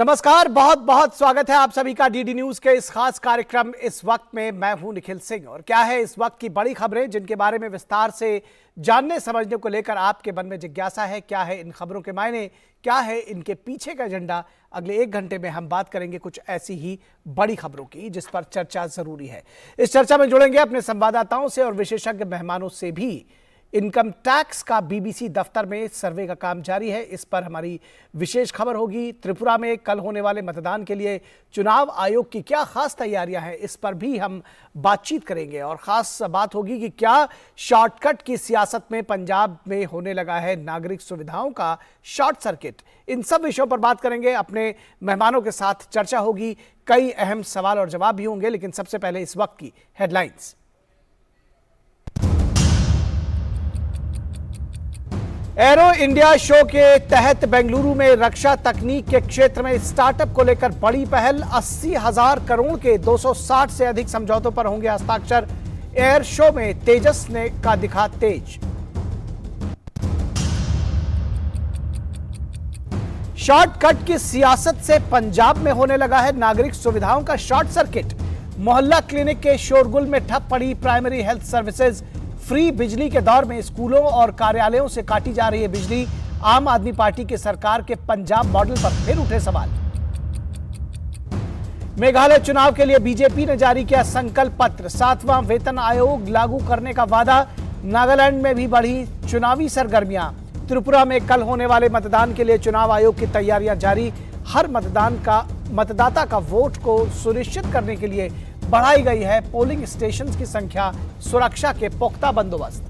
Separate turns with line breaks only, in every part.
नमस्कार, बहुत बहुत स्वागत है आप सभी का डीडी न्यूज के इस खास कार्यक्रम इस वक्त में। मैं हूं निखिल सिंह और क्या है इस वक्त की बड़ी खबरें जिनके बारे में विस्तार से जानने समझने को लेकर आपके मन में जिज्ञासा है। क्या है इन खबरों के मायने, क्या है इनके पीछे का एजेंडा। अगले 1 घंटे में हम बात करेंगे कुछ ऐसी ही बड़ी खबरों की जिस पर चर्चा जरूरी है। इस चर्चा में जुड़ेंगे अपने संवाददाताओं से और विशेषज्ञ मेहमानों से भी। इनकम टैक्स का बीबीसी दफ्तर में सर्वे का काम जारी है, इस पर हमारी विशेष खबर होगी। त्रिपुरा में कल होने वाले मतदान के लिए चुनाव आयोग की क्या खास तैयारियां हैं, इस पर भी हम बातचीत करेंगे। और खास बात होगी कि क्या शॉर्टकट की सियासत में पंजाब में होने लगा है नागरिक सुविधाओं का शॉर्ट सर्किट। इन सब विषयों पर बात करेंगे, अपने मेहमानों के साथ चर्चा होगी, कई अहम सवाल और जवाब भी होंगे। लेकिन सबसे पहले इस वक्त की हेडलाइंस। एरो इंडिया शो के तहत बेंगलुरु में रक्षा तकनीक के क्षेत्र में स्टार्टअप को लेकर बड़ी पहल। 80,000 करोड़ के 260 से अधिक समझौतों पर होंगे हस्ताक्षर। एयर शो में तेजस ने का दिखा तेज। शॉर्टकट की सियासत से पंजाब में होने लगा है नागरिक सुविधाओं का शॉर्ट सर्किट। मोहल्ला क्लिनिक के शोरगुल में ठप पड़ी प्राइमरी हेल्थ सर्विसेज। फ्री बिजली के दौर में स्कूलों और कार्यालयों से काटी जा रही है बिजली। आम आदमी पार्टी की सरकार के पंजाब मॉडल पर फिर उठे सवाल। मेघालय चुनाव के लिए बीजेपी ने जारी किया संकल्प पत्र। 7वां वेतन आयोग लागू करने का वादा। नागालैंड में भी बढ़ी चुनावी सरगर्मियां। त्रिपुरा में कल होने वाले मतदान के लिए चुनाव आयोग की तैयारियां जारी। हर मतदाता का वोट को सुनिश्चित करने के लिए बढ़ाई गई है पोलिंग स्टेशंस की संख्या, सुरक्षा के पुख्ता बंदोबस्त।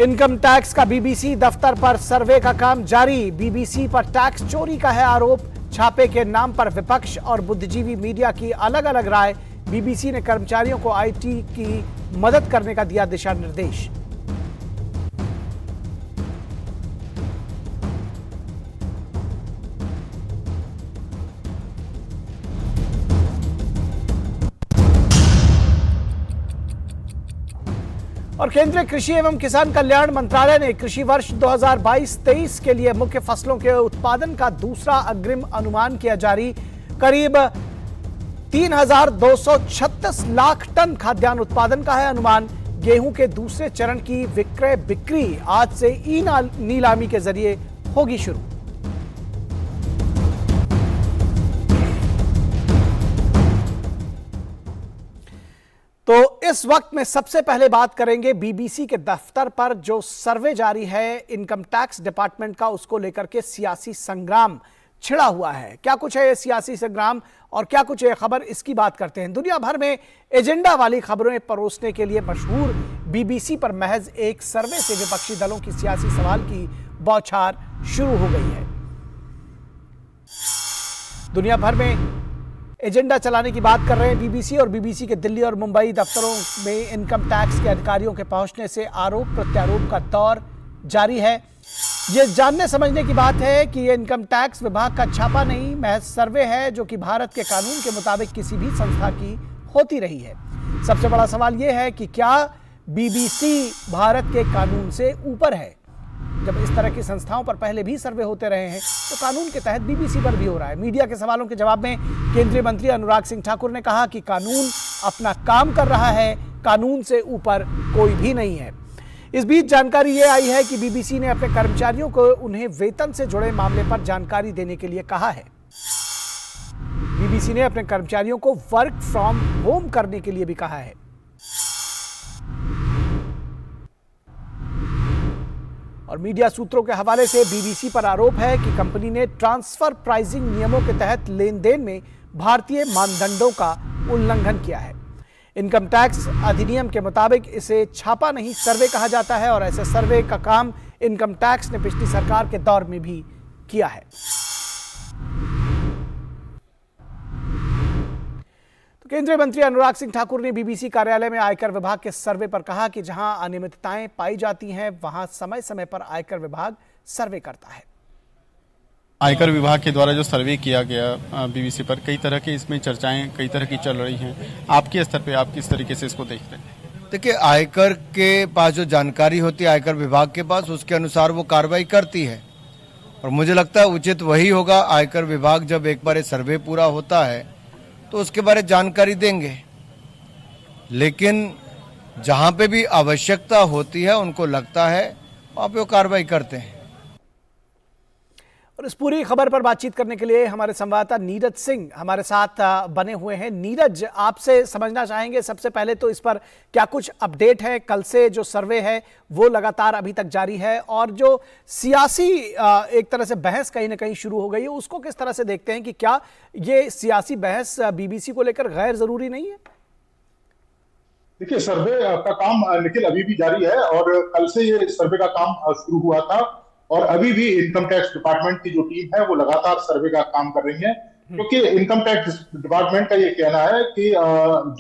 इनकम टैक्स का बीबीसी दफ्तर पर सर्वे का काम जारी। बीबीसी पर टैक्स चोरी का है आरोप। छापे के नाम पर विपक्ष और बुद्धिजीवी मीडिया की अलग अलग राय। बीबीसी ने कर्मचारियों को आईटी की मदद करने का दिया दिशा निर्देश। और केंद्रीय कृषि एवं किसान कल्याण मंत्रालय ने कृषि वर्ष 2022-23 के लिए मुख्य फसलों के उत्पादन का दूसरा अग्रिम अनुमान किया जारी। करीब 3,236 लाख टन खाद्यान्न उत्पादन का है अनुमान। गेहूं के दूसरे चरण की विक्रय बिक्री आज से ई नीलामी के जरिए होगी शुरू। तो इस वक्त में सबसे पहले बात करेंगे बीबीसी के दफ्तर पर जो सर्वे जारी है इनकम टैक्स डिपार्टमेंट का, उसको लेकर के सियासी संग्राम छिड़ा हुआ है। क्या कुछ है ये सियासी संग्राम और क्या कुछ है खबर, इसकी बात करते हैं। दुनिया भर में एजेंडा वाली खबरें परोसने के लिए मशहूर बीबीसी पर महज एक सर्वे से विपक्षी दलों की सियासी सवाल की बौछार शुरू हो गई है। दुनिया भर में एजेंडा चलाने की बात कर रहे हैं बीबीसी, और बीबीसी के दिल्ली और मुंबई दफ्तरों में इनकम टैक्स के अधिकारियों के पहुंचने से आरोप प्रत्यारोप का दौर जारी है। ये जानने समझने की बात है कि ये इनकम टैक्स विभाग का छापा नहीं, महज सर्वे है जो कि भारत के कानून के मुताबिक किसी भी संस्था की होती रही है। सबसे बड़ा सवाल यह है कि क्या बीबीसी भारत के कानून से ऊपर है? जब इस तरह की संस्थाओं पर पहले भी सर्वे होते रहे हैं तो कानून के तहत बीबीसी पर भी हो रहा है। मीडिया के सवालों के जवाब में केंद्रीय मंत्री अनुराग सिंह ठाकुर ने कहा कि कानून अपना काम कर रहा है, कानून से ऊपर कोई भी नहीं है। इस बीच जानकारी ये आई है कि बीबीसी ने अपने कर्मचारियों को उन्हें वेतन से जुड़े मामले पर जानकारी देने के लिए कहा है। बीबीसी ने अपने कर्मचारियों को वर्क फ्रॉम होम करने के लिए भी कहा है। और मीडिया सूत्रों के हवाले से बीबीसी पर आरोप है कि कंपनी ने ट्रांसफर प्राइसिंग नियमों के तहत लेन देन में भारतीय मानदंडों का उल्लंघन किया है। इनकम टैक्स अधिनियम के मुताबिक इसे छापा नहीं सर्वे कहा जाता है और ऐसे सर्वे का काम इनकम टैक्स ने पिछली सरकार के दौर में भी किया है। केंद्रीय मंत्री अनुराग सिंह ठाकुर ने बीबीसी कार्यालय में आयकर विभाग के सर्वे पर कहा कि जहां अनियमितताएं पाई जाती हैं वहां समय समय पर आयकर विभाग सर्वे करता है।
आयकर विभाग के द्वारा जो सर्वे किया गया बीबीसी पर, कई तरह की इसमें चर्चाएं कई तरह की चल रही हैं। आपके स्तर पे आप किस तरीके से इसको देख रहे हैं?
देखिए, आयकर के पास जो जानकारी होती है आयकर विभाग के पास, उसके अनुसार वो कार्रवाई करती है। और मुझे लगता है उचित वही होगा, आयकर विभाग जब एक बार ये सर्वे पूरा होता है तो उसके बारे में जानकारी देंगे, लेकिन जहां पे भी आवश्यकता होती है, उनको लगता है, वहां पे वो कार्रवाई करते हैं।
और इस पूरी खबर पर बातचीत करने के लिए हमारे संवाददाता नीरज सिंह हमारे साथ बने हुए हैं। नीरज, आपसे समझना चाहेंगे सबसे पहले तो इस पर क्या कुछ अपडेट है? कल से जो सर्वे है वो लगातार अभी तक जारी है, और जो सियासी एक तरह से बहस कहीं ना कहीं शुरू हो गई है, उसको किस तरह से देखते हैं कि क्या ये सियासी बहस बीबीसी को लेकर गैर जरूरी नहीं है?
देखिए, सर्वे का काम निखिल अभी भी जारी है और कल से ये सर्वे का काम शुरू हुआ था और अभी भी इनकम टैक्स डिपार्टमेंट की जो टीम है वो लगातार सर्वे का काम कर रही है, क्योंकि इनकम टैक्स डिपार्टमेंट का ये कहना है कि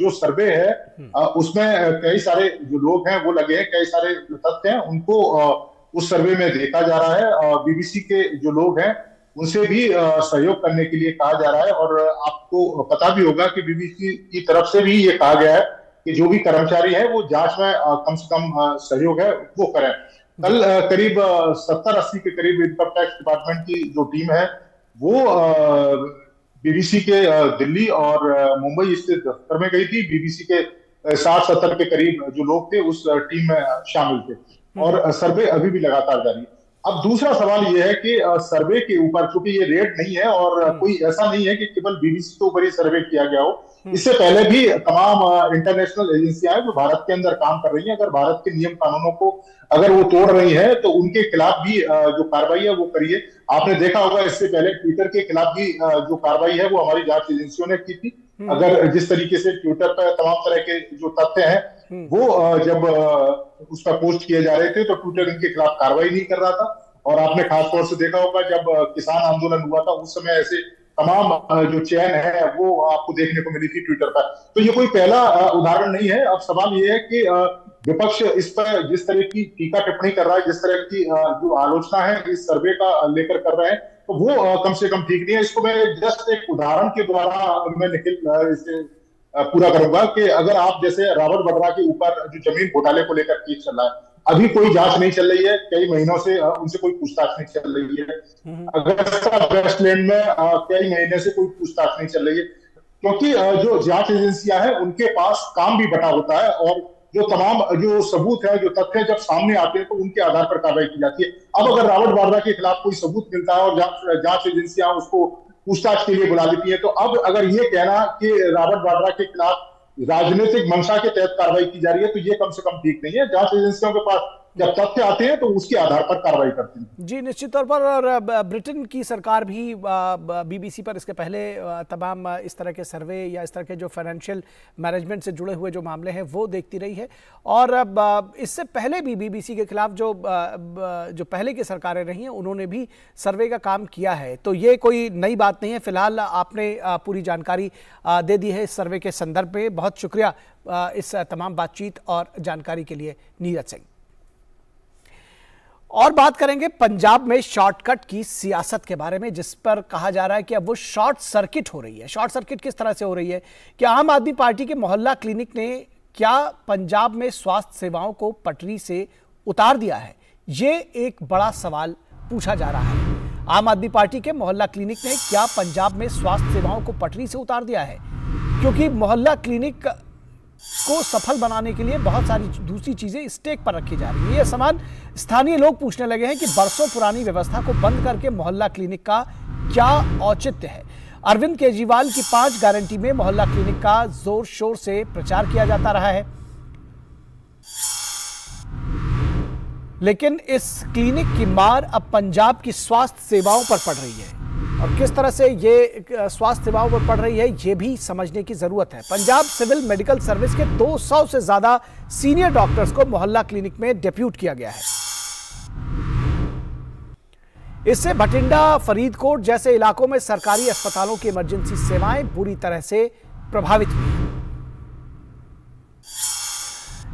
जो सर्वे है उसमें कई सारे जो लोग हैं वो लगे हैं, कई सारे जो तथ्य हैं उनको उस सर्वे में देखा जा रहा है। बीबीसी के जो लोग हैं उनसे भी सहयोग करने के लिए कहा जा रहा है, और आपको पता भी होगा कि बीबीसी की तरफ से भी ये कहा गया है कि जो भी कर्मचारी है वो जांच में कम से कम सहयोग है वो करें। कल करीब 70-80 के करीब इनकम टैक्स डिपार्टमेंट की जो टीम है वो बीबीसी के दिल्ली और मुंबई स्थित दफ्तर में गई थी। बीबीसी के 60-70 के करीब जो लोग थे उस टीम में शामिल थे और सर्वे अभी भी लगातार जारी है। अब दूसरा सवाल ये है कि सर्वे के ऊपर, चूंकि ये रेट नहीं है और कोई ऐसा नहीं है कि केवल बीबीसी के ऊपर ही सर्वे किया गया हो, इससे पहले भी तमाम इंटरनेशनल एजेंसियां हैं जो भारत के अंदर काम कर रही हैं। अगर भारत के नियम कानूनों को अगर वो तोड़ रही है तो उनके खिलाफ भी जो कार्रवाई है वो करिए। आपने देखा होगा इससे पहले ट्विटर के खिलाफ भी जो कार्रवाई है वो हमारी जांच एजेंसियों ने की थी। अगर जिस तरीके से ट्विटर पर तमाम तरह के जो तथ्य हैं वो जब उस पर पोस्ट किए जा रहे थे तो ट्विटर इनके खिलाफ कार्रवाई नहीं कर रहा था। और आपने खासतौर से देखा होगा जब किसान आंदोलन हुआ था उस समय ऐसे तमाम जो चैन है वो आपको देखने को मिली थी ट्विटर पर। तो ये कोई पहला उदाहरण नहीं है। अब सवाल ये है कि विपक्ष इस पर जिस तरह की टीका टिप्पणी कर रहा है, जिस तरह की जो आलोचना है इस सर्वे का लेकर कर रहे हैं, तो वो कम से कम ठीक नहीं है। इसको मैं जस्ट एक उदाहरण के द्वारा मैं निखिल इसे पूरा करूंगा कि अगर आप जैसे रॉबर्ट वड्रा के ऊपर जो जमीन घोटाले को लेकर केस चल रहा है, अभी कोई जांच नहीं चल रही है, कई महीनों से उनसे कोई पूछताछ नहीं चल रही है। अगस्ता वेस्टलैंड में कई महीने से कोई पूछताछ नहीं चल रही है, क्योंकि जो जांच एजेंसियां हैं उनके पास काम भी बटा होता है और जो तमाम जो सबूत है, जो तथ्य जब सामने आते हैं तो उनके आधार पर कार्रवाई की जाती है। अब अगर रॉबर्ट वाड्रा के खिलाफ कोई सबूत मिलता है और जांच एजेंसियां उसको पूछताछ के लिए बुला लेती है, तो अब अगर ये कहना कि रॉबर्ट वाड्रा के खिलाफ राजनीतिक मंशा के तहत कार्रवाई की जा रही है तो ये कम से कम ठीक नहीं है। जांच एजेंसियों के पास जब तथ्य आते हैं तो उसके आधार पर कार्रवाई करती है।
जी, निश्चित तौर पर। और ब्रिटेन की सरकार भी बीबीसी पर इसके पहले तमाम इस तरह के सर्वे या इस तरह के जो फाइनेंशियल मैनेजमेंट से जुड़े हुए जो मामले हैं वो देखती रही है, और इससे पहले भी बीबीसी के खिलाफ जो पहले की सरकारें रही हैं उन्होंने भी सर्वे का काम किया है। तो ये कोई नई बात नहीं है। फिलहाल आपने पूरी जानकारी दे दी है इस सर्वे के संदर्भ में। बहुत शुक्रिया इस तमाम बातचीत और जानकारी के लिए नीरज सिंह। और बात करेंगे पंजाब में शॉर्टकट की सियासत के बारे में, जिस पर कहा जा रहा है कि अब वो शॉर्ट सर्किट हो रही है। शॉर्ट सर्किट किस तरह से हो रही है कि आम आदमी पार्टी के मोहल्ला क्लिनिक ने क्या पंजाब में स्वास्थ्य सेवाओं को पटरी से उतार दिया है? ये एक बड़ा सवाल पूछा जा रहा है। आम आदमी पार्टी के मोहल्ला क्लिनिक ने क्या पंजाब में स्वास्थ्य सेवाओं को पटरी से उतार दिया है? क्योंकि मोहल्ला क्लिनिक को सफल बनाने के लिए बहुत सारी दूसरी चीजें स्टेक पर रखी जा रही है। ये सवाल स्थानीय लोग पूछने लगे हैं कि बरसों पुरानी व्यवस्था को बंद करके मोहल्ला क्लिनिक का क्या औचित्य है? अरविंद केजरीवाल की 5 गारंटी में मोहल्ला क्लिनिक का जोर शोर से प्रचार किया जाता रहा है, लेकिन इस क्लिनिक की मार अब पंजाब की स्वास्थ्य सेवाओं पर पड़ रही है। और किस तरह से ये स्वास्थ्य सेवाओं पर पड़ रही है ये भी समझने की जरूरत है। पंजाब सिविल मेडिकल सर्विस के 200 से ज्यादा सीनियर डॉक्टर्स को मोहल्ला क्लिनिक में डेप्यूट किया गया है। इससे भटिंडा, फरीदकोट जैसे इलाकों में सरकारी अस्पतालों की इमरजेंसी सेवाएं बुरी तरह से प्रभावित हुई हैं।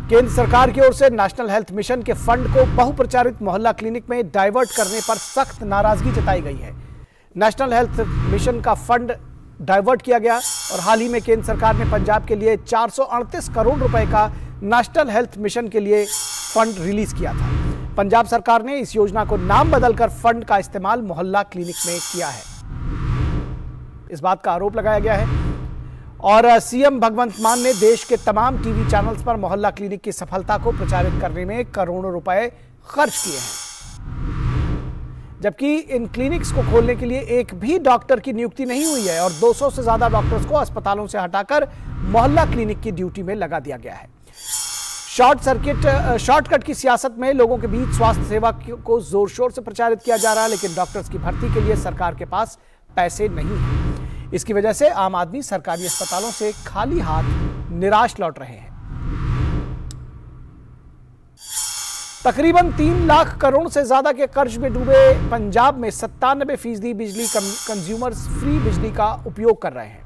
केंद्र सरकार की ओर से नेशनल हेल्थ मिशन के फंड को बहुप्रचारित मोहल्ला क्लिनिक में डाइवर्ट करने पर सख्त नाराजगी जताई गई है। नेशनल हेल्थ मिशन का फंड डाइवर्ट किया गया और हाल ही में केंद्र सरकार ने पंजाब के लिए 438 करोड़ रुपए का नेशनल हेल्थ मिशन के लिए फंड रिलीज किया था। पंजाब सरकार ने इस योजना को नाम बदलकर फंड का इस्तेमाल मोहल्ला क्लिनिक में किया है, इस बात का आरोप लगाया गया है। और सीएम भगवंत मान ने देश के तमाम टीवी चैनल्स पर मोहल्ला क्लिनिक की सफलता को प्रचारित करने में करोड़ों रुपए खर्च किए हैं, जबकि इन क्लिनिक्स को खोलने के लिए एक भी डॉक्टर की नियुक्ति नहीं हुई है और 200 से ज्यादा डॉक्टर्स को अस्पतालों से हटाकर मोहल्ला क्लिनिक की ड्यूटी में लगा दिया गया है। शॉर्टकट की सियासत में लोगों के बीच स्वास्थ्य सेवा को जोर शोर से प्रचारित किया जा रहा है, लेकिन डॉक्टर्स की भर्ती के लिए सरकार के पास पैसे नहीं है। इसकी वजह से आम आदमी सरकारी अस्पतालों से खाली हाथ निराश लौट रहे हैं। तकरीबन 3 लाख करोड़ से ज्यादा के कर्ज में डूबे पंजाब में 97% बिजली कंज्यूमर्स फ्री बिजली का उपयोग कर रहे हैं,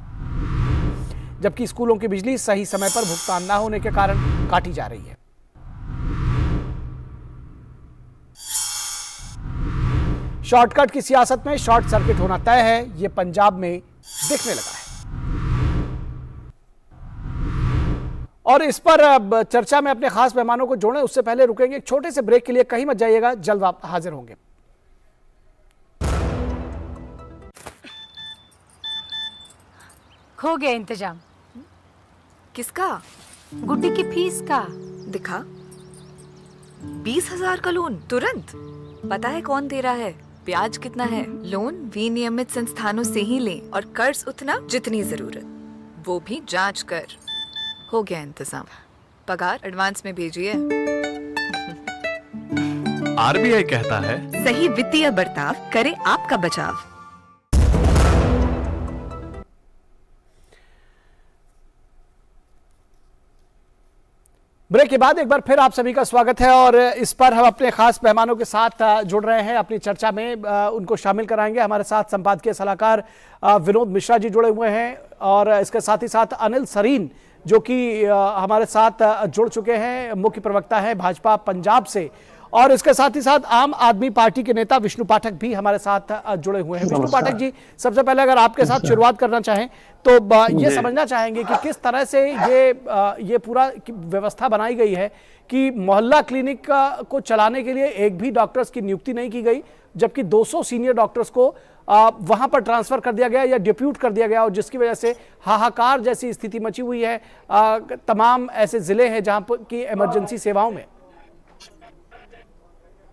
जबकि स्कूलों की बिजली सही समय पर भुगतान न होने के कारण काटी जा रही है। शॉर्टकट की सियासत में शॉर्ट सर्किट होना तय है, यह पंजाब में दिखने लगा है। और इस पर अब चर्चा में अपने खास मेहमानों को जोड़ें, उससे पहले रुकेंगे एक छोटे से ब्रेक के लिए। कहीं मत जाइएगा, जल्द आप हाजिर होंगे।
हो गया इंतजाम।
किसका?
गुड्डी की फीस का।
दिखा। 20,000 का लोन तुरंत। पता है कौन दे रहा है, ब्याज कितना है? लोन विनियमित संस्थानों से ही लें और कर्ज उतना जितनी जरूरत, वो भी जांच कर। हो गया इंतजाम। पगार एडवांस में भेजिए।
आरबीआई कहता है,
सही वित्तीय बर्ताव करे आपका बचाव।
ब्रेक के बाद एक बार फिर आप सभी का स्वागत है और इस पर हम अपने खास मेहमानों के साथ जुड़ रहे हैं। अपनी चर्चा में उनको शामिल कराएंगे। हमारे साथ संपादकीय सलाहकार विनोद मिश्रा जी जुड़े हुए हैं और इसके साथ ही साथ अनिल सरीन जो कि हमारे साथ जुड़ चुके हैं, मुख्य प्रवक्ता है भाजपा पंजाब से, और इसके साथ ही साथ आम आदमी पार्टी के नेता विष्णु पाठक भी हमारे साथ जुड़े हुए हैं। विष्णु पाठक जी, सबसे पहले अगर आपके साथ शुरुआत करना चाहें तो ये समझना चाहेंगे कि किस तरह से ये पूरा व्यवस्था बनाई गई है कि मोहल्ला क्लिनिक को चलाने के लिए एक भी डॉक्टर्स की नियुक्ति नहीं की गई, जबकि 200 सीनियर डॉक्टर्स को वहां पर ट्रांसफर कर दिया गया या डिप्यूट कर दिया गया, और जिसकी वजह से हाहाकार जैसी स्थिति मची हुई है तमाम ऐसे जिले हैं जहां पर की इमरजेंसी सेवाओं में।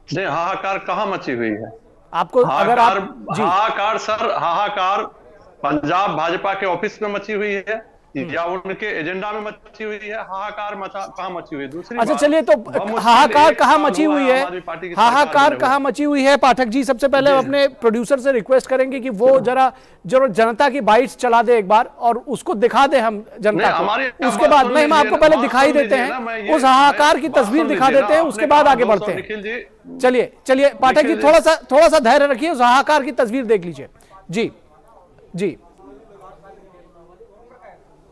नहीं, हाहाकार कहाँ मची हुई है
आपको अगर आप
हाहाकार पंजाब भाजपा के ऑफिस में मची हुई है या उनके एजेंडा में मची हुई है? हाहाकार कहाँ मची हुई है? दूसरी
अच्छा चलिए, तो हाहाकार कहाँ मची हुई है, हाहाकार कहाँ मची हुई है पाठक जी? सबसे पहले अपने प्रोड्यूसर से रिक्वेस्ट करेंगे कि वो जरा जनता की बाइट्स चला दे एक बार और उसको दिखा दे हम जनता को। उसके बाद नहीं, हम आपको पहले दिखाई देते हैं, उस हाहाकार की तस्वीर दिखा देते हैं, उसके बाद आगे बढ़ते हैं। चलिए पाठक जी, थोड़ा सा धैर्य रखिए, उस हाहाकार की तस्वीर देख लीजिए। जी जी,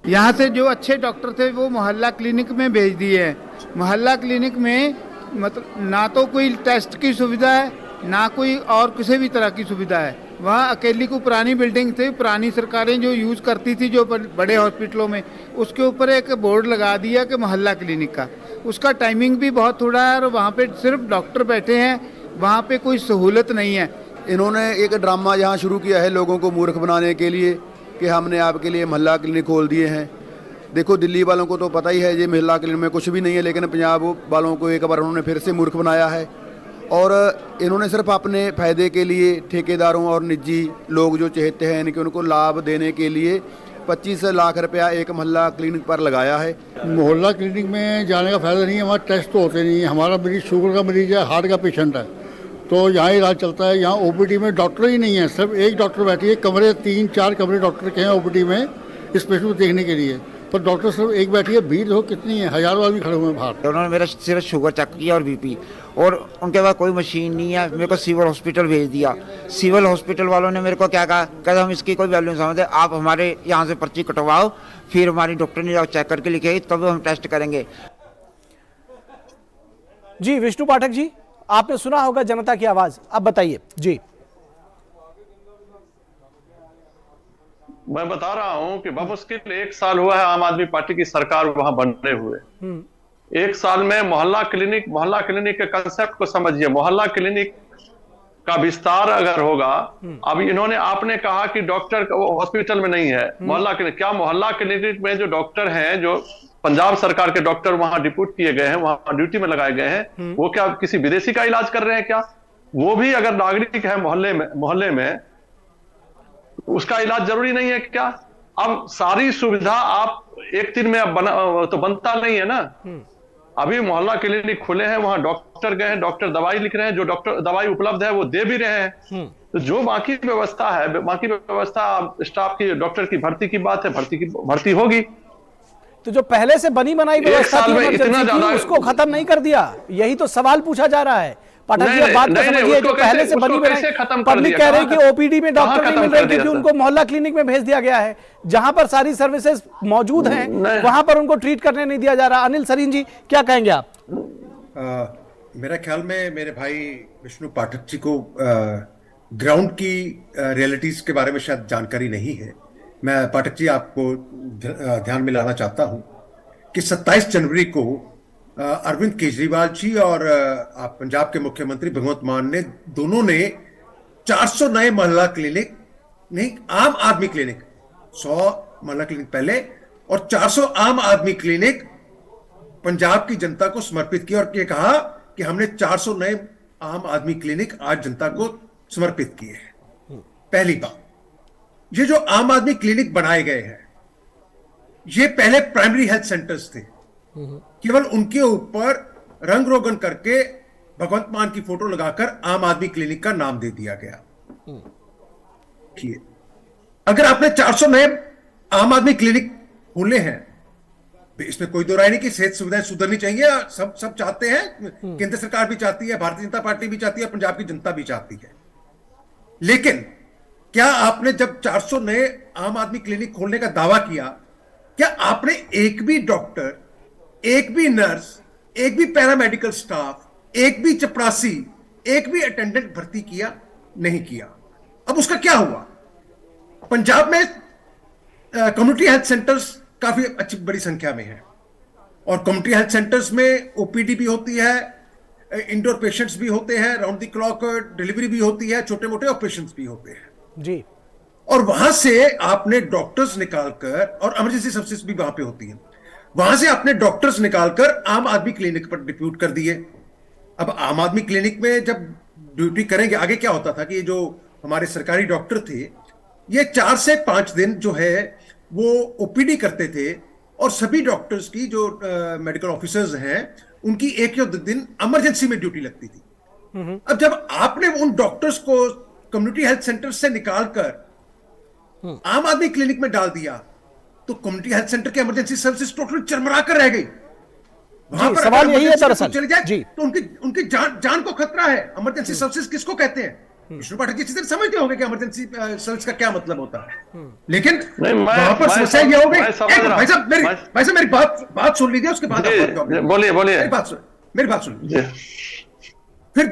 यहाँ से जो अच्छे डॉक्टर थे वो मोहल्ला क्लिनिक में भेज दिए हैं। मोहल्ला क्लिनिक में मतलब ना तो कोई टेस्ट की सुविधा है, ना कोई और किसी भी तरह की सुविधा है। वहाँ अकेली को पुरानी बिल्डिंग थी, पुरानी सरकारें जो यूज़ करती थी जो बड़े हॉस्पिटलों में, उसके ऊपर एक बोर्ड लगा दिया कि मोहल्ला क्लिनिक का। उसका टाइमिंग भी बहुत थोड़ा है और वहाँ पे सिर्फ डॉक्टर बैठे हैं, वहाँ पे कोई सहूलत नहीं है।
इन्होंने एक ड्रामा यहाँ शुरू किया है लोगों को मूर्ख बनाने के लिए कि हमने आपके लिए मोहल्ला क्लिनिक खोल दिए हैं। देखो, दिल्ली वालों को तो पता ही है ये मोहल्ला क्लिनिक में कुछ भी नहीं है, लेकिन पंजाब वालों को एक बार उन्होंने फिर से मूर्ख बनाया है और इन्होंने सिर्फ अपने फ़ायदे के लिए ठेकेदारों और निजी लोग जो चाहते हैं इनके उनको लाभ देने के लिए 25 लाख रुपया एक मोहल्ला क्लिनिक पर लगाया है।
मोहल्ला क्लिनिक में जाने का फ़ायदा नहीं है, हमारा टेस्ट तो होते नहीं है। हमारा मरीज शुगर का मरीज है, हार्ट का पेशेंट है, तो यहाँ इलाज चलता है। यहाँ ओपीडी में डॉक्टर ही नहीं है, सिर्फ एक डॉक्टर बैठी है। कमरे 3-4 कमरे डॉक्टर के हैं ओपीडी में स्पेशल को देखने के लिए, पर डॉक्टर सिर्फ एक बैठी है। भीड़ देखो कितनी है, हजारों आदमी खड़े हुए हैं बाहर।
उन्होंने मेरा सिर्फ शुगर चेक किया और बीपी, और उनके पास कोई मशीन नहीं है। मेरे को सिविल हॉस्पिटल भेज दिया। सिविल हॉस्पिटल वालों ने मेरे को क्या कहा, कहते हम इसकी कोई वैल्यू नहीं समझते, आप हमारे यहाँ से पर्ची कटवाओ, फिर हमारी डॉक्टर ने चेक करके लिखेगी तब हम टेस्ट करेंगे।
जी विष्णु पाठक जी, आपने सुना होगा जनता की आवाज, अब बताइए। जी,
मैं बता रहा हूं कि बमुश्किल 1 साल हुआ है आम आदमी पार्टी की सरकार वहां बनने हुए। एक साल में मोहल्ला क्लिनिक के कंसेप्ट को समझिए। मोहल्ला क्लिनिक का विस्तार अगर होगा, अब इन्होंने आपने कहा कि डॉक्टर हॉस्पिटल में नहीं है मोहल्ला क्लिनिक, क्या मोहल्ला क्लिनिक में जो डॉक्टर हैं, जो पंजाब सरकार के डॉक्टर वहां डिप्यूट किए गए हैं, वहां ड्यूटी में लगाए गए हैं, वो क्या किसी विदेशी का इलाज कर रहे हैं क्या? वो भी अगर नागरिक है मोहल्ले में उसका इलाज जरूरी नहीं है क्या? अब सारी सुविधा आप एक दिन में अब तो बनता नहीं है ना। अभी मोहल्ला क्लिनिक खुले हैं, वहां डॉक्टर गए हैं, डॉक्टर दवाई लिख रहे हैं, जो डॉक्टर दवाई उपलब्ध है वो दे भी रहे हैं। तो जो बाकी व्यवस्था स्टाफ की, डॉक्टर की भर्ती की बात है, भर्ती होगी।
तो जो पहले से बनी बनाई व्यवस्था थी
इतना ज्यादा
उसको खत्म नहीं कर दिया, यही तो सवाल पूछा जा रहा है। पाठक जी, अब बात को समझिए, जो पहले से बनी बनाई, पब्लिक कह रही है कि ओपीडी में डॉक्टर नहीं मिल रहे क्योंकि उनको मोहल्ला क्लिनिक में भेज दिया गया है, जहां पर सारी सर्विसेज मौजूद हैं वहां पर उनको ट्रीट करने नहीं दिया जा रहा। अनिल सरीन जी, क्या कहेंगे आप?
मेरा ख्याल में मेरे भाई विष्णु पाठक जी को ग्राउंड की रियलिटीज के बारे में शायद जानकारी नहीं है। मैं पाठक जी आपको ध्यान में लाना चाहता हूं कि 27 जनवरी को अरविंद केजरीवाल जी और पंजाब के मुख्यमंत्री भगवंत मान ने दोनों ने 400 नए मोहल्ला क्लिनिक, नहीं आम आदमी क्लिनिक, 100 मोहल्ला क्लिनिक पहले और 400 आम आदमी क्लिनिक पंजाब की जनता को समर्पित किया और ये कहा कि हमने 400 नए आम आदमी क्लिनिक आज जनता को समर्पित किए हैं। पहली बात, ये जो आम आदमी क्लिनिक बनाए गए हैं, ये पहले प्राइमरी हेल्थ सेंटर्स थे, केवल उनके ऊपर रंग रोगन करके भगवंत मान की फोटो लगाकर आम आदमी क्लिनिक का नाम दे दिया गया। अगर आपने 400 नए आम आदमी क्लिनिक खोले हैं, इसमें कोई दो राय नहीं कि सेहत सुविधाएं सुधरनी चाहिए, सब चाहते हैं, केंद्र सरकार भी चाहती है, भारतीय जनता पार्टी भी चाहती है, पंजाब की जनता भी चाहती है। लेकिन क्या आपने जब 400 नए आम आदमी क्लिनिक खोलने का दावा किया, क्या आपने एक भी डॉक्टर, एक भी नर्स, एक भी पैरामेडिकल स्टाफ, एक भी चपरासी, एक भी अटेंडेंट भर्ती किया? नहीं किया। अब उसका क्या हुआ? पंजाब में कम्युनिटी हेल्थ सेंटर्स काफी अच्छी बड़ी संख्या में है और कम्युनिटी हेल्थ सेंटर्स में ओपीडी भी होती है, इंडोर पेशेंट्स भी होते हैं, राउंड द क्लॉक डिलीवरी भी होती है, छोटे मोटे ऑपरेशंस भी होते हैं
जी।
और वहां से आपने डॉक्टर्स निकालकर, और इमरजेंसी सर्विसेज भी वहां पे होती है, वहां से आपने डॉक्टर्स निकालकर आम आदमी क्लिनिक पर डिप्यूट कर दिए। अब आम आदमी क्लिनिक में जब ड्यूटी करेंगे, आगे क्या होता था कि जो हमारे सरकारी डॉक्टर थे, ये 4 से 5 दिन जो है वो ओपीडी करते थे और सभी डॉक्टर्स की जो मेडिकल ऑफिसर्स हैं उनकी 1 या 2 दिन इमरजेंसी में ड्यूटी लगती थी। अब जब आपने उन डॉक्टर्स को कम्युनिटी हेल्थ सेंटर से निकालकर आम आदमी क्लिनिक में डाल दिया, तो कम्युनिटी हेल्थ सेंटर के इमरजेंसी सर्विसेज टोटली चरमरा कर रह गई। वहां पर
सवाल यही है दरअसल
चले जाए तो उनकी जान को खतरा है। इमरजेंसी सर्विसेज किसको कहते हैं? विष्णु पाठक जी अच्छी समझते होंगे कि इमरजेंसी सर्विस का क्या मतलब होता है, लेकिन वहां पर समस्या ये हो गई। भाई साहब मेरी बात सुन लीजिए, उसके बाद
बोलिए
मेरी बात सुन लीजिए। फिर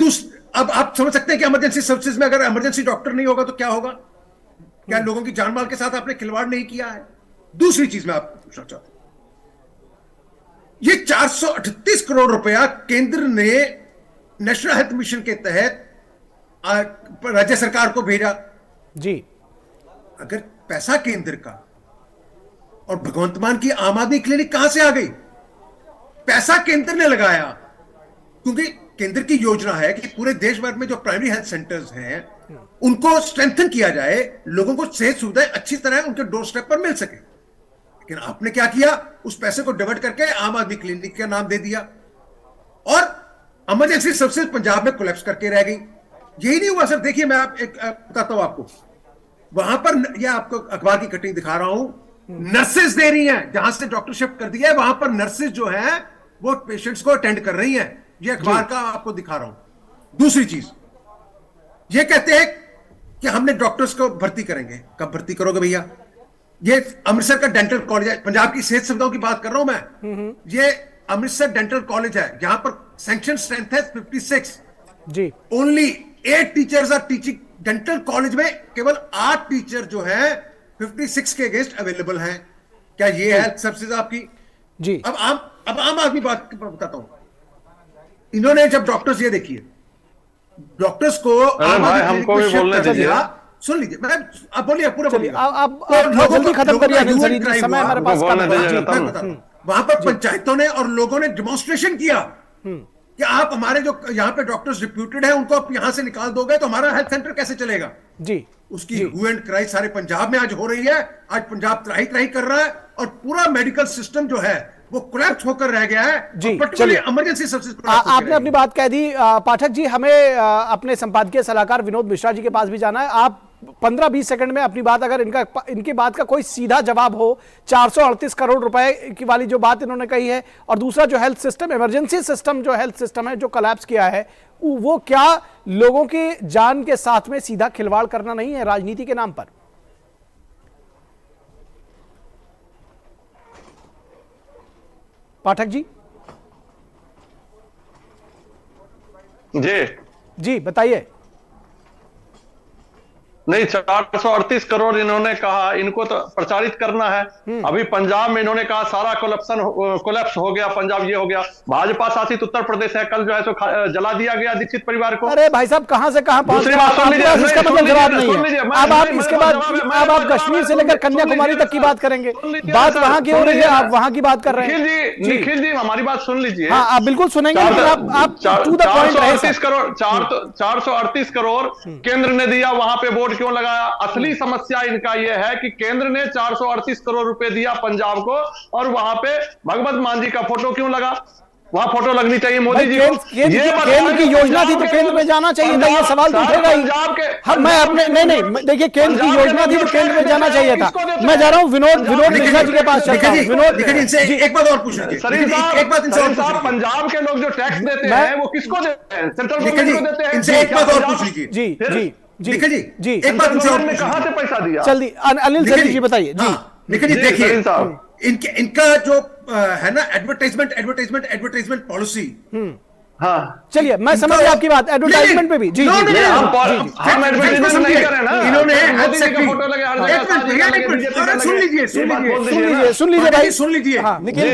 अब आप समझ सकते हैं कि इमरजेंसी सर्विसेज में अगर इमरजेंसी डॉक्टर नहीं होगा तो क्या होगा? क्या लोगों की जान माल के साथ आपने खिलवाड़ नहीं किया है? दूसरी चीज मैं आपको पूछना चाहता हूं, ये 438 करोड़ रुपया केंद्र ने नेशनल हेल्थ मिशन के तहत राज्य सरकार को भेजा
जी।
अगर पैसा केंद्र का और भगवंत मान की आम आदमी क्लिनिक कहां से आ गई? पैसा केंद्र ने लगाया, क्योंकि केंद्र की योजना है कि पूरे देश भर में जो प्राइमरी हेल्थ सेंटर्स हैं उनको स्ट्रेंथन किया जाए, लोगों को सेहत सुविधाएं अच्छी तरह उनके डोर स्टेप पर मिल सके। लेकिन आपने क्या किया? उस पैसे को डिवर्ट करके आम आदमी क्लिनिक का नाम दे दिया और इमरजेंसी सर्विसेज पंजाब में कोलैप्स करके रह गई। यही नहीं हुआ सर, देखिए मैं बताता हूं आपको, वहां पर यह आपको अखबार की कटिंग दिखा रहा हूं, नर्सेज दे रही हैं, जहां से डॉक्टर शिफ्ट कर दिया है वहां पर नर्सेज जो है वो पेशेंट्स को अटेंड कर रही हैं। ये अखबार का आपको दिखा रहा हूं। दूसरी चीज, ये कहते हैं कि हमने डॉक्टर्स को भर्ती करेंगे। कब भर्ती करोगे भैया? ये अमृतसर का डेंटल कॉलेज है, पंजाब की सेहत सुविधाओं की बात कर रहा हूं मैं। ये अमृतसर डेंटल कॉलेज है, यहां पर सैंक्शन स्ट्रेंथ है 56
जी।
Only 8 teachers are teaching. Dental college में केवल 8 टीचर जो है 56 के अगेंस्ट अवेलेबल हैं। क्या ये हेल्थ सर्विसेज आपकी?
जी।
अब आम आदमी बात बताता हूं। इन्होंने जब डॉक्टर्स, ये देखिए, डॉक्टर्स को आम
भाई,
आदमी
हमको
क्लिनिक
भी
में शिफ्ट
बोलने
कर
दीजिए।
दिया। सुन लीजिए, मैं आप बोलिए, पूरा बोलिए।
आप जल्दी खत्म करिए अनिल सरीन जी, समय हमारे पास कम है।
वहां पर पंचायतों ने और लोगों ने डिमॉन्स्ट्रेशन किया कि आप हमारे जो यहाँ पे डॉक्टर्स रिप्यूटेड हैं उनको आप यहाँ से निकाल दोगे तो हमारा हेल्थ सेंटर कैसे चलेगा।
जी,
उसकी हू एंड क्राई सारे पंजाब में आज हो रही है। आज पंजाब त्राही त्राही कर रहा है और पूरा मेडिकल सिस्टम जो है वो कोलैप्स होकर रह गया है।
जी,
पर्टिकुलरली इमरजेंसी सर्विसेज।
आपने अपनी बात कह दी। पाठक जी, हमें अपने संपादकीय सलाहकार विनोद मिश्रा जी के पास भी जाना है। आप 15-20 सेकंड में अपनी बात, अगर इनकी बात का कोई सीधा जवाब हो, 438 करोड़ रुपए की वाली जो बात इन्होंने कही है, और दूसरा जो हेल्थ सिस्टम, इमरजेंसी सिस्टम जो हेल्थ सिस्टम है जो कोलैप्स किया है, वो क्या लोगों की जान के साथ में सीधा खिलवाड़ करना नहीं है राजनीति के नाम पर? पाठक जी जी बताइए।
नहीं, 438 करोड़ इन्होंने कहा, इनको तो प्रचारित करना है। अभी पंजाब में इन्होंने कहा सारा कोलैप्स हो गया, पंजाब ये हो गया। भाजपा शासित उत्तर प्रदेश है, कल जो है सो जला दिया गया दीक्षित परिवार को।
अरे भाई साहब, कहां से कहां पहुंच गए? इसका मतलब जवाब नहीं है। अब आप इसके बाद अब आप कश्मीर से लेकर कन्याकुमारी तक की बात करेंगे। बात वहां की हो रही है, आप वहां की बात कर रहे हैं।
निखिल जी हमारी बात सुन लीजिए।
हाँ, आप बिल्कुल सुनेंगे, लेकिन आप टू द पॉइंट रहे।
438 करोड़ केंद्र ने दिया, वहां पे बोर्ड क्यों लगाया? असली समस्या इनका यह है कि केंद्र ने 438 करोड़ रुपए दिया पंजाब को, और वहां पे भगवत मान जी का फोटो क्यों लगा? वहां फोटो लगनी चाहिए मोदी जी को।
केंद्र की योजना थी तो केंद्र में जाना चाहिए था, ये सवाल तो उठेगा ही। मैं अपने नहीं, देखिए, केंद्र की योजना थी तो केंद्र में जाना चाहिए था। मैं जा रहा हूँ विनोद मिश्रा जी के पास चलता हूँ। विनोद,
एक बात और पूछ लीजिए।
पंजाब के लोग जो टैक्स देते हैं वो किसको देते हैं? सेंट्रल गवर्नमेंट को देते हैं।
इनसे एक बात और पूछ लीजिए।
जी
निखिल जी, एक बात
कहां से पैसा दिया?
जल्दी अनिल सरीन जी बताइए। जी
निखिल जी, देखिए, इनका जो है ना एडवर्टाइजमेंट पॉलिसी।
हाँ,
चलिए, मैं समझ गया आपकी बात। एडवर्टाइजमेंट पे भी जी,
हम एडवर्टाइजमेंट नहीं कर रहे ना।
इन्होंने
सुन लीजिए भाई,
सुन लीजिए
निखिल,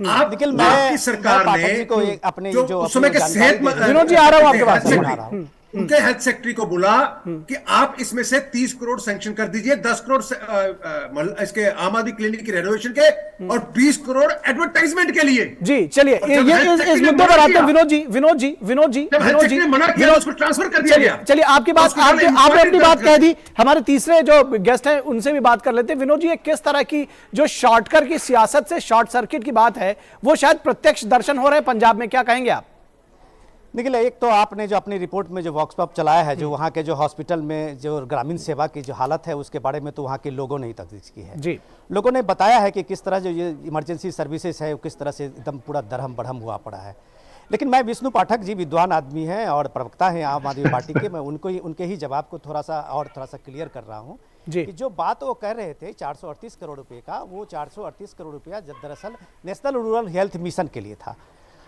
आपकी सरकार ने
अपने
जो उस समय के सेहत,
विनोद जी आ रहा हूं आपके पास,
उनके हेल्थ सेक्रेटरी को बोला कि आप इसमें से 30 करोड़ सैंक्शन कर दीजिए, 10 करोड़ इसके आम आदमी क्लिनिक की रेनोवेशन के और 20 करोड़ एडवर्टाइजमेंट के लिए।
जी चलिए, ये इस मुद्दे पर आते हैं। विनोद जी
मना किया, उसको ट्रांसफर कर दिया गया।
चलिए, आपकी बात, आपने अपनी बात कह दी। हमारे तीसरे जो गेस्ट हैं उनसे भी बात कर लेते हैं। विनोद जी, किस तरह की जो शॉर्टकट की सियासत से शॉर्ट सर्किट की बात है, वो शायद प्रत्यक्ष दर्शन हो रहे हैं पंजाब में, क्या कहेंगे आप?
निखिल, एक तो आपने जो अपनी रिपोर्ट में जो वॉक्स पॉप चलाया है, जो वहाँ के जो हॉस्पिटल में जो ग्रामीण सेवा की जो हालत है उसके बारे में तो वहाँ के लोगों ने ही तस्दीक की है।
जी,
लोगों ने बताया है कि किस तरह जो ये इमरजेंसी सर्विसेज है वो किस तरह से एकदम पूरा दरहम बढ़म हुआ पड़ा है। लेकिन मैं विष्णु पाठक जी विद्वान आदमी हैं और प्रवक्ता हैं आम आदमी पार्टी के, मैं उनके ही जवाब को थोड़ा सा क्लियर कर रहा हूँ कि जो बात वो कह रहे थे 438 करोड़ रुपये का, वो 438 करोड़ रुपया दरअसल नेशनल रूरल हेल्थ मिशन के लिए था।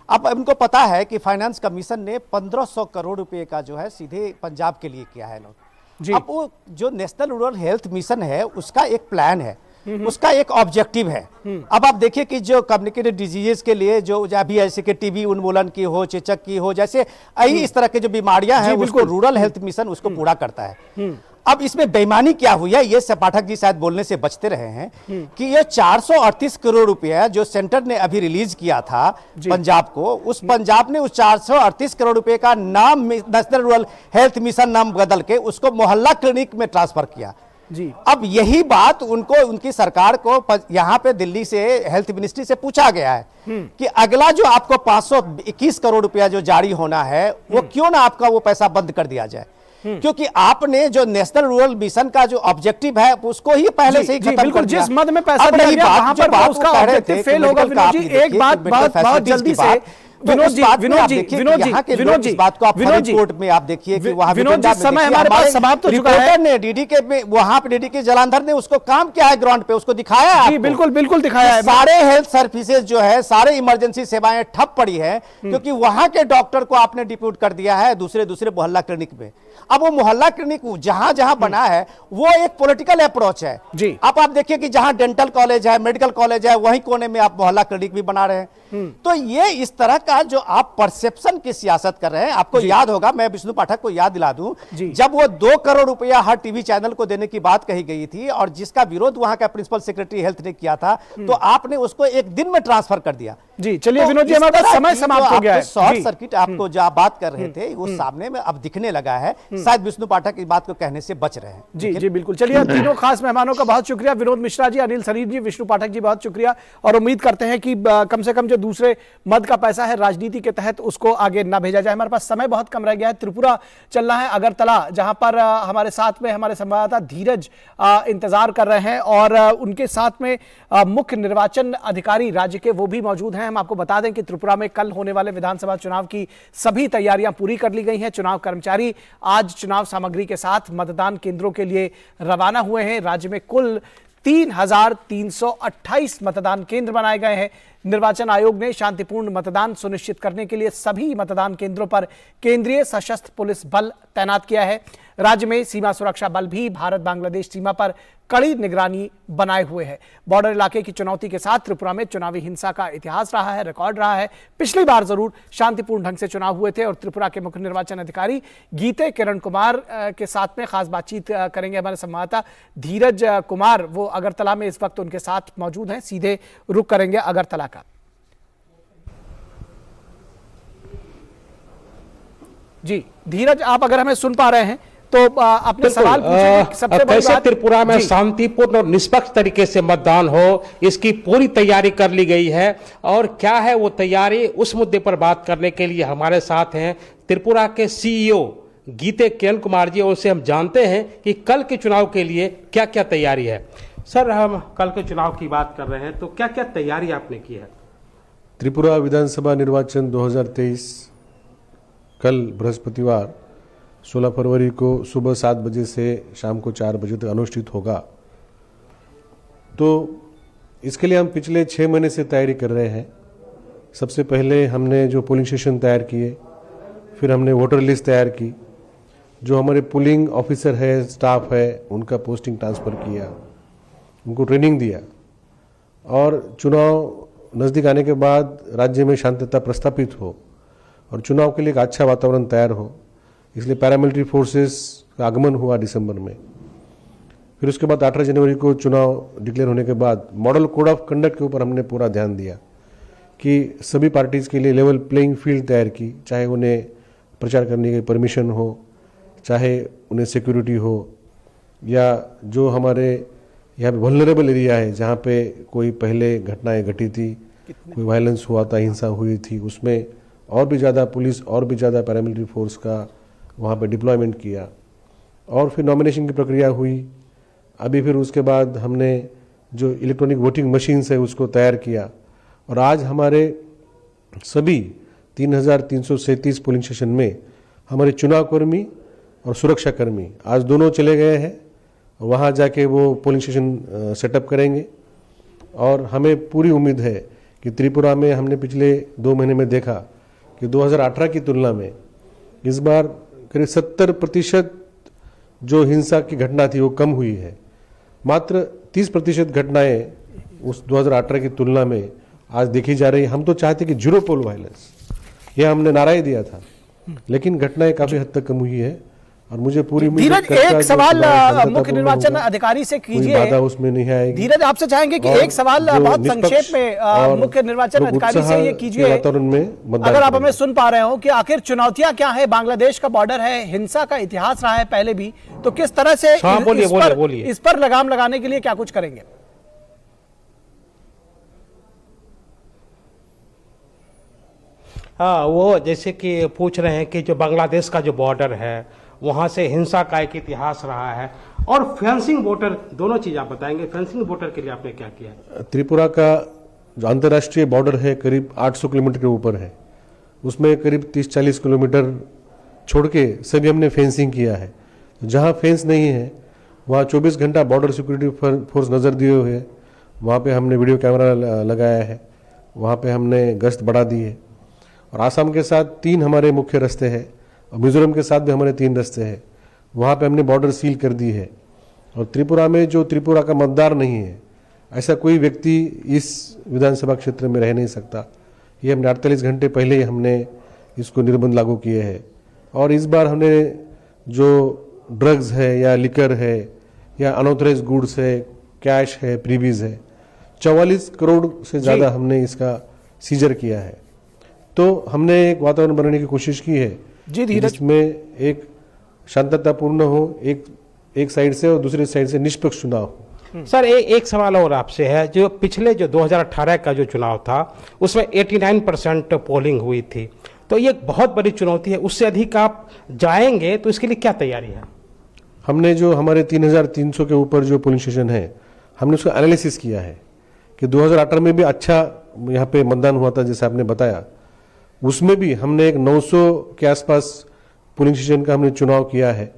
अब उनको पता है कि फाइनेंस कमीशन ने 1500 करोड़ रुपए का जो है सीधे पंजाब के लिए किया है लोग। अब वो जो नेशनल रूरल हेल्थ मिशन है उसका एक प्लान है, उसका एक ऑब्जेक्टिव है। अब आप देखिए कि जो कम्युनिकेटेड डिजीजेस के लिए जो अभी ऐसे कि टीबी उन्मूलन की हो, चेचक की हो, जैसे इस तरह के जो बीमारियां हैं उसको रूरल हेल्थ मिशन उसको पूरा करता है। अब इसमें बेईमानी क्या हुई है, ये पाठक जी शायद बोलने से बचते रहे हैं कि ये 438 करोड़ रुपया जो सेंटर ने अभी रिलीज किया था पंजाब को, उस पंजाब ने उस 438 करोड़ रुपए का नाम नेशनल रूरल हेल्थ मिशन नाम बदल के उसको मोहल्ला क्लिनिक में ट्रांसफर किया।
जी,
अब यही बात उनकी सरकार को यहाँ पे दिल्ली से हेल्थ मिनिस्ट्री से पूछा गया है कि अगला जो आपको 521 करोड़ रुपया जो जारी होना है वो क्यों ना आपका वो पैसा बंद कर दिया जाए, क्योंकि आपने जो नेशनल रूरल मिशन का जो ऑब्जेक्टिव है उसको ही पहले से ही खत्म कर दिया।
जिस मद में पैसा दिया गया वहां पर उसका ऑब्जेक्टिव फेल होगा। विनोद जी, एक बात बहुत जल्दी से, विनोद जी,
कोर्ट में आप देखिए कि वहां
विनोद जी, समय हमारे पास समाप्त हो चुका है।
ने डीडी के वहां पे डीडी के जलंधर ने उसको काम किया है, ग्राउंड पे उसको दिखाया है।
जी, बिल्कुल दिखाया है।
सारे हेल्थ सर्विसेज जो है, सारे इमरजेंसी सेवाएं ठप पड़ी है क्योंकि वहां के डॉक्टर को आपने डिप्यूट कर दिया है दूसरे मोहल्ला क्लिनिक में। अब वो मोहल्ला क्लिनिक जहां जहां बना है वो एक पॉलिटिकल अप्रोच है
जी।
अब आप देखिए कि जहां डेंटल कॉलेज है, मेडिकल कॉलेज है, वहीं कोने में आप मोहल्ला क्लिनिक भी बना रहे हैं। तो ये इस तरह का जो आप परसेप्शन की सियासत कर रहे हैं, आपको याद होगा, मैं विष्णु पाठक को याद दिला दूं, जब वो 2 करोड़ रुपया हर टीवी चैनल को देने की बात कही गई थी और जिसका विरोध वहां का प्रिंसिपल सेक्रेटरी हेल्थ ने किया था, तो आपने उसको एक दिन में ट्रांसफर कर दिया।
जी चलिए विनोद जी, हमारे पास समय समाप्त हो गया है।
शॉर्ट सर्किट आपको जो आप बात कर रहे थे वो सामने में अब दिखने लगा है। शायद विष्णु पाठक इस बात को कहने से बच रहे हैं।
जी जी बिल्कुल। चलिए तीनों खास मेहमानों का बहुत शुक्रिया, विनोद मिश्रा जी, अनिल सरीफ जी, विष्णु पाठक जी, बहुत शुक्रिया। और उम्मीद करते हैं कि कम से कम जो दूसरे मद का पैसा है राजनीति के तहत उसको आगे ना भेजा जाए। हमारे पास समय बहुत कम रह गया है। त्रिपुरा चलना है, अगरतला, जहां पर हमारे साथ में हमारे संवाददाता धीरज इंतजार कर रहे हैं और उनके साथ में मुख्य निर्वाचन अधिकारी राज्य के वो भी मौजूद हैं। हम आपको बता दें कि त्रिपुरा में कल होने वाले विधानसभा चुनाव की सभी तैयारियां पूरी कर ली गई हैं। चुनाव कर्मचारी आज चुनाव सामग्री के साथ मतदान केंद्रों के लिए रवाना हुए हैं। राज्य में कुल 3,328 मतदान केंद्र बनाए गए हैं। निर्वाचन आयोग ने शांतिपूर्ण मतदान सुनिश्चित करने के लिए सभी मतदान केंद्रों पर केंद्रीय सशस्त्र पुलिस बल तैनात किया है। राज्य में सीमा सुरक्षा बल भी भारत बांग्लादेश सीमा पर कड़ी निगरानी बनाए हुए है। बॉर्डर इलाके की चुनौती के साथ त्रिपुरा में चुनावी हिंसा का इतिहास रहा है, रिकॉर्ड रहा है। पिछली बार जरूर शांतिपूर्ण ढंग से चुनाव हुए थे और त्रिपुरा के मुख्य निर्वाचन अधिकारी गीते किरण कुमार के साथ में खास बातचीत करेंगे हमारे संवाददाता धीरज कुमार। वो अगरतला में इस वक्त उनके साथ मौजूद हैं, सीधे रुख करेंगे अगरतला का। जी धीरज, आप अगर हमें सुन पा रहे हैं तो अपने सवाल पूछें। सबसे बड़ी
कैसे
बात
त्रिपुरा में शांतिपूर्ण और निष्पक्ष तरीके से मतदान हो, इसकी पूरी तैयारी कर ली गई है। और क्या है वो तैयारी, उस मुद्दे पर बात करने के लिए हमारे साथ हैं त्रिपुरा के सीईओ गीते किरण कुमार जी। उनसे हम जानते हैं कि कल के चुनाव के लिए क्या क्या तैयारी है। सर, हम कल के चुनाव की बात कर रहे हैं, तो क्या क्या तैयारी आपने की है?
त्रिपुरा विधानसभा निर्वाचन 2023 कल बृहस्पतिवार 16 फरवरी को सुबह 7 बजे से शाम को 4 बजे तक अनुष्ठित होगा। तो इसके लिए हम पिछले 6 महीने से तैयारी कर रहे हैं। सबसे पहले हमने जो पोलिंग स्टेशन तैयार किए, फिर हमने वोटर लिस्ट तैयार की, जो हमारे पोलिंग ऑफिसर है, स्टाफ है, उनका पोस्टिंग ट्रांसफ़र किया, उनको ट्रेनिंग दिया। और चुनाव नज़दीक आने के बाद राज्य में शांतता प्रस्थापित हो और चुनाव के लिए एक अच्छा वातावरण तैयार हो, इसलिए पैरामिलिट्री फोर्सेस का आगमन हुआ दिसंबर में। फिर उसके बाद 18 जनवरी को चुनाव डिक्लेयर होने के बाद मॉडल कोड ऑफ कंडक्ट के ऊपर हमने पूरा ध्यान दिया कि सभी पार्टीज़ के लिए लेवल प्लेइंग फील्ड तैयार की, चाहे उन्हें प्रचार करने की परमिशन हो, चाहे उन्हें सिक्योरिटी हो, या जो हमारे यहाँ पे वल्नरेबल एरिया है जहाँ पे कोई पहले घटनाएं घटी थी, कोई वायलेंस हुआ था, हिंसा हुई थी, उसमें और भी ज़्यादा पुलिस और भी ज़्यादा पैरामिलिट्री फोर्स का वहाँ पे डिप्लॉयमेंट किया। और फिर नॉमिनेशन की प्रक्रिया हुई। अभी फिर उसके बाद हमने जो इलेक्ट्रॉनिक वोटिंग मशीन्स है उसको तैयार किया। और आज हमारे सभी 3,337 पोलिंग स्टेशन में हमारे चुनाव कर्मी और सुरक्षा कर्मी आज दोनों चले गए हैं, वहाँ जाके वो पोलिंग स्टेशन सेटअप करेंगे। और हमें पूरी उम्मीद है कि त्रिपुरा में हमने पिछले 2 महीने में देखा कि 2018 की तुलना में इस बार करीब 70% जो हिंसा की घटना थी वो कम हुई है। मात्र 30% घटनाएं उस 2018 की तुलना में आज देखी जा रही है। हम तो चाहते कि जीरो पोल वायलेंस, यह हमने नारा ही दिया था, लेकिन घटनाएं काफी हद तक कम हुई है। और मुझे पूरी
धीरज, एक सवाल मुख्य निर्वाचन अधिकारी से कीजिए।
बाधा उसमें नहीं आएगी।
धीरज, आपसे चाहेंगे कि एक सवाल बहुत संक्षेप में मुख्य निर्वाचन अधिकारी से ये कीजिए,
वातावरण में
अगर आप हमें सुन पा रहे हो, कि आखिर चुनौतियां क्या है। बांग्लादेश का बॉर्डर है, हिंसा का इतिहास रहा है पहले भी, तो किस तरह से इस पर लगाम लगाने के लिए क्या कुछ करेंगे?
हाँ, वो जैसे कि पूछ रहे हैं कि जो बांग्लादेश का जो बॉर्डर है वहाँ से हिंसा का एक इतिहास रहा है, और फेंसिंग वोटर, दोनों चीज़ आप बताएंगे। फेंसिंग वोटर के लिए आपने क्या किया है?
त्रिपुरा का जो अंतर्राष्ट्रीय बॉर्डर है करीब 800 किलोमीटर के ऊपर है, उसमें करीब 30-40 किलोमीटर छोड़ के सभी हमने फेंसिंग किया है। जहाँ फेंस नहीं है वहाँ 24 घंटा बॉर्डर सिक्योरिटी फोर्स नज़र दिए हुए है। वहाँ पे हमने वीडियो कैमरा लगाया है, वहाँ पे हमने गश्त बढ़ा दी है। और आसाम के साथ 3 हमारे मुख्य रास्ते हैं, और मिजोरम के साथ भी हमारे 3 रास्ते हैं, वहाँ पे हमने बॉर्डर सील कर दी है। और त्रिपुरा में जो त्रिपुरा का मतदार नहीं है, ऐसा कोई व्यक्ति इस विधानसभा क्षेत्र में रह नहीं सकता। ये हमने 48 घंटे पहले ही हमने इसको निर्बंध लागू किए हैं। और इस बार हमने जो ड्रग्स है या लिकर है या अनऑथराइज गुड्स है, कैश है, प्रीवीज है, 44 करोड़ से ज़्यादा हमने इसका सीजर किया है। तो हमने एक वातावरण बनाने की कोशिश की है जिसमें एक शांततापूर्ण हो, एक साइड से और दूसरी साइड से निष्पक्ष चुनाव हो।
सर एक सवाल और आपसे है, जो पिछले जो 2018 का जो चुनाव था उसमें 89% पोलिंग हुई थी, तो ये एक बहुत बड़ी चुनौती है, उससे अधिक आप जाएंगे तो इसके लिए क्या तैयारी है?
हमने जो हमारे 3300 के ऊपर जो पोलिंग स्टेशन है, हमने उसका एनालिसिस किया है कि 2018 में भी अच्छा यहाँ पे मतदान हुआ था जैसे आपने बताया, उसमें भी हमने एक 900 के आसपास पोलिंग स्टेशन का हमने चुनाव किया है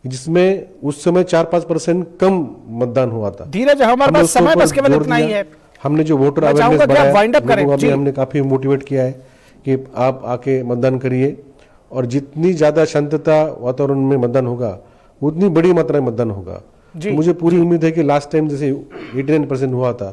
जिसमें उस समय 4-5% कम मतदान हुआ था।
धीरज, हमारे पास समय बस केवल इतना ही है।
हमने जो वोटर अवेयरनेस बढ़ाया, हमने काफी मोटिवेट किया है कि आप आके मतदान करिए और जितनी ज्यादा शांतता वातावरण में मतदान होगा उतनी बड़ी मात्रा में मतदान होगा। तो मुझे पूरी उम्मीद है कि लास्ट टाइम जैसे 89% हुआ था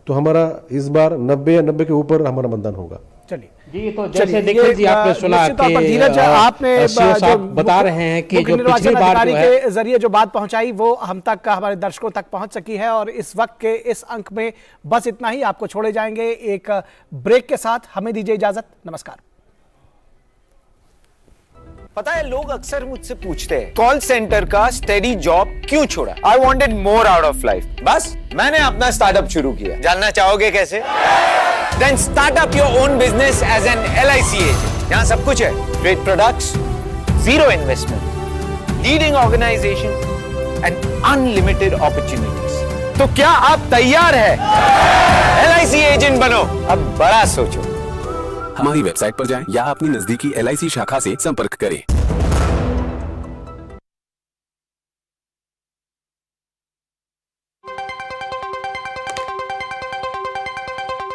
तो हमारा इस बार 90 या 90 के ऊपर हमारा मतदान होगा।
चलिए
जी, तो जैसे देखिए जी, आपने सुना कि
धीरज, आपने
जो बता रहे हैं कि जो पिछली बार
अधिकारी के जरिए जो बात पहुंचाई वो हम तक, हमारे दर्शकों तक पहुंच सकी है। और इस वक्त के इस अंक में बस इतना ही। आपको छोड़े जाएंगे एक ब्रेक के साथ। हमें दीजिए इजाजत। नमस्कार।
पता है, लोग अक्सर मुझसे पूछते हैं कॉल सेंटर का स्टेडी जॉब क्यों छोड़ा। I wanted more out of life, बस मैंने अपना स्टार्टअप शुरू किया। जानना चाहोगे कैसे? Then start up your own business as an LIC agent. यहाँ सब कुछ है, great products, zero investment, leading organization and unlimited opportunities. तो क्या आप तैयार हैं? LIC एजेंट बनो, अब बड़ा सोचो।
हमारी वेबसाइट पर जाएं या अपनी नजदीकी LIC शाखा से संपर्क करें।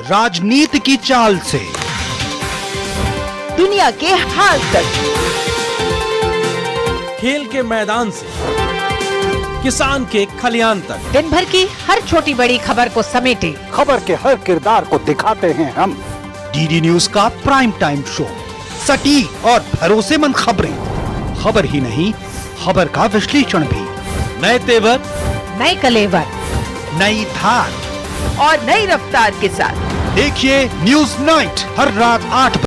राजनीति की चाल से
दुनिया के हाल तक,
खेल के मैदान से किसान के खलियान तक,
दिन भर की हर छोटी बड़ी खबर को समेटे
खबर के हर किरदार को दिखाते हैं हम। डीडी न्यूज का प्राइम टाइम शो, सटीक और भरोसेमंद खबरें, खबर ही नहीं खबर का विश्लेषण भी, नए तेवर,
नए कलेवर,
नई धार
और नई रफ्तार के साथ
देखिए न्यूज नाइट हर रात 8